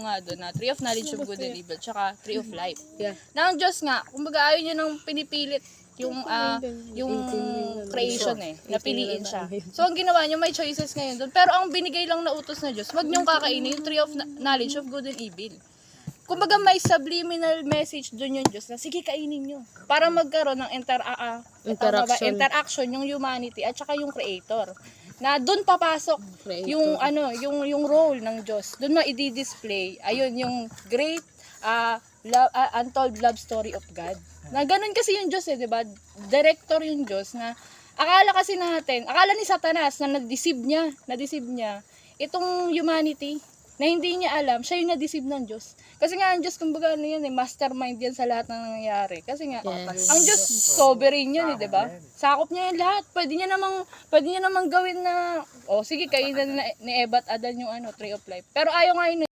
nga doon na tree of knowledge of good and evil, tsaka tree of life. Yeah. Na ang Diyos nga, kumbaga ayaw niya nang pinipilit yung creation napiliin siya. So ang ginawa niya, may choices ngayon doon. Pero ang binigay lang na utos na Diyos, wag niyong kakainin yung tree of knowledge of good and evil. Kumbaga may subliminal message doon yung Diyos na sige kainin niyo para magkaroon ng interaction yung humanity at saka yung creator. Na doon papasok yung yung role ng Diyos. Doon ma-i-display ayun yung great untold love story of God. Na ganun kasi yung Diyos 'di ba? Director yung Diyos na akala ni Satanas na na-deceive niya itong humanity na hindi niya alam, siya yung na-deceive ng Diyos. Kasi nga ang Diyos kumbaga mastermind yan sa lahat ng nangyayari. Kasi nga ang Diyos sovereign yan, 'di ba? Sakop niya yung lahat. Pwede niya namang gawin na sige, kainin ni Eva at Adan yung tree of life. Pero ayaw nga yun